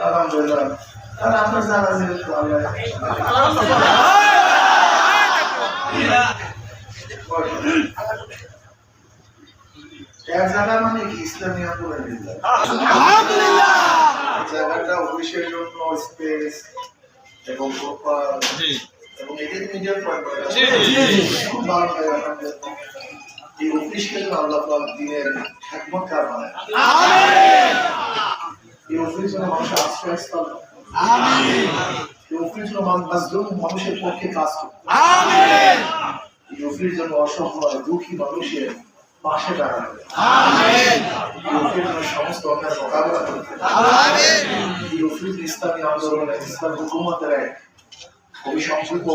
আলহামদুলিল্লাহ। আর আপনার জানা যেহেতু এক জায়গা মানে কি ইসলামিয়া করে জায়গাটা অফিসের জন্য স্পেস এবং এবং এদের মিডিয়াম খুব ভালো হয়। এই অফিসকে যেন আল্লাহ পাক দিনের খেদমত কার হয়, এই অফিস যেন মানুষের আশ্রয়স্থল, এই অফিস যেন মানুষের পক্ষে কাজ করে, এই অফিস যেন অসহায় দুঃখী মানুষের পাশে দাঁড়াবে, এই অফিস যেন সমস্ত অন্যায় মোকাবেলা করতে, এই অফিস ইসলামী আন্দোলনের ইসলাম হুকুমতের এক অভিসম্পূর্ণ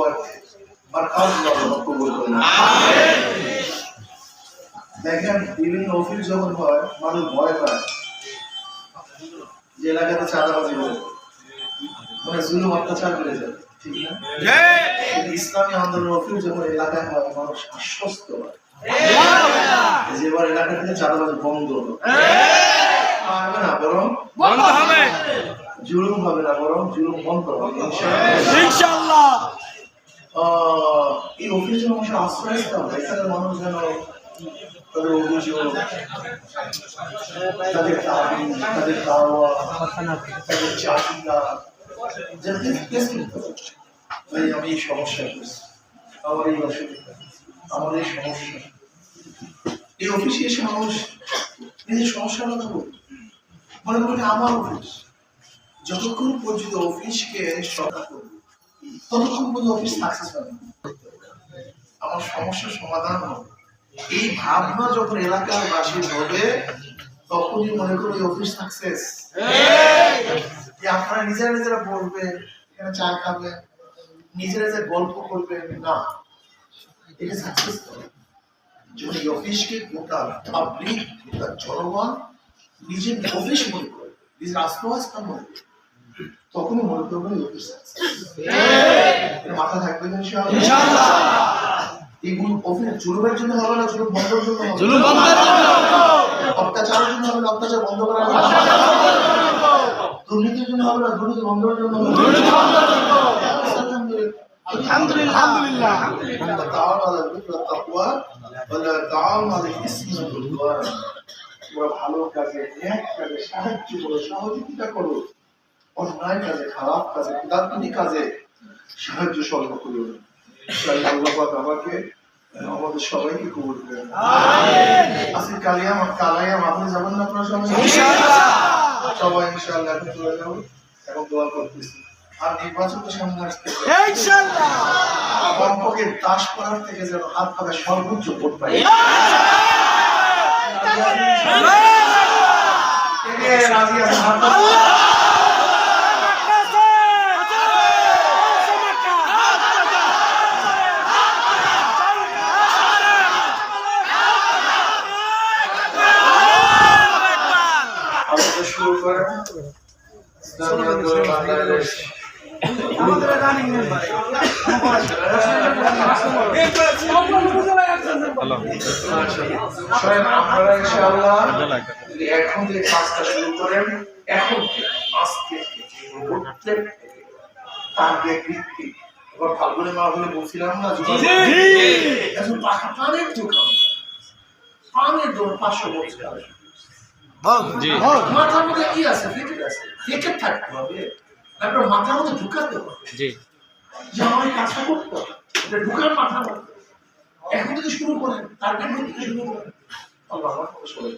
দেখেন বিভিন্ন অফিস যখন হয় মানুষ ভয় পায় যে এলাকাতে চাঁদাবাজি করে, মানে জুলুম অত্যাচার করে যাবে, ঠিক না? ইসলামী আন্দোলন অফিস যখন এলাকায় হয় মানুষ আশ্বস্ত হয় যে এবার এলাকা থেকে চাঁদাবাজি বন্ধ হবে না, বরং বন্ধ হবে, জুলুম হবে না, বরং জুলুম বন্ধ হবে ইনশাআল্লাহ। এই অফিসে মানুষের আশ্রয়স্থল, এখানে মানুষ যেন তাদের অভিযোগ, তাদের দাবি, তাদের দাওয়া, তাদের চাহিদা আমি এই সমস্যা করছি, আমার এই অসুবিধা, আমার এই সমস্যা, এই অফিসে এসে মানুষ নিজের সমস্যার কথা বলবে, মনে করি আমার অফিস। যতক্ষণ পর্যন্ত অফিসকে সরকার করবে ততক্ষণ পর্যন্ত অফিস সাকসেস হবে, আমার সমস্যার সমাধান হবে। এই ভাবনা যখন এলাকার বাসীর হবে তখনই মনে করি অফিস সাকসেস। আপনারা নিজেরা নিজেরা বলবেন, এখানে চা খাবেন, নিজেরা নিজেরা গল্প করবেন না, এটা সাকসেস হবে যখন এই অফিসকে গোটা পাবলিক, গোটা জনগণ নিজের অফিস মনে করে, নিজের আস্থাস্থান মনে করে, তখনই মনে করবেন অফিস সাকসেস। মাথা থাকবে ইনশাআল্লাহ। এইগুলো অফিস জুলুমের জন্য হবে না, জুলুম বন্ধের জন্য হবে, জুলুম বন্ধের জন্য, অত্যাচারের জন্য হবে না, অত্যাচার বন্ধ করার জন্য, দুর্নীতির জন্য হবে না, দুর্নীতি বন্ধের জন্য হবে, দুর্নীতি বন্ধের জন্য। আলহামদুলিল্লাহ আলহামদুলিল্লাহ। তাআওয়ানু আলাল বিররি ওয়াত তাকওয়া ওয়া লা তাআওয়ানু আলাল ইসমি ওয়াল উদওয়ান। তোমরা ভালো কাজে, নেক কাজে সাহায্য করো, সহযোগিতা করো, অন্যায় কাজে, খারাপ কাজে, বিদাতী কাজে সাহায্য সহযোগ করো। আল্লাহ পাক আমাকে আমাদের সবাইকে কবুল করেন, আমিন। আজকে কালাইয়াম আপনি যাবেন না আপনারা সবাই ইনশাআল্লাহ? সবাই ইনশাআল্লাহ চলে যাব এবং দোয়া করতেছি। আর নির্বাচন তো সামনে আসছে ইনশাআল্লাহ, কমপক্ষে 10 পাড়ার থেকে যেন হাত পাকা সর্বোচ্চ ভোট পাই রাজি আছে। শুরু করেন বাংলাদেশ আমাদের রানিং মেম্বার আপনারা ইনশাআল্লাহ এখন থেকে কাজটা শুরু করেন, এখন আজকে প্রত্যেক টার্গেট ভিত্তিক। এবার ফাল্গুনে মাহফিলে বলছিলাম না, এখন পানের দোকান, পানের দোকান 500 বছর মাথার মধ্যে কি আছে, ফিকেট থাকতে হবে, তারপর মাথার মধ্যে ঢুকাতে হবে যে আমার এই কাজটা করতে হবে, এটা ঢুকার মাথার মধ্যে। এখন থেকে শুরু করেন, টার্গেট থেকে শুরু করেন। আল্লাহ আমাকে সবাই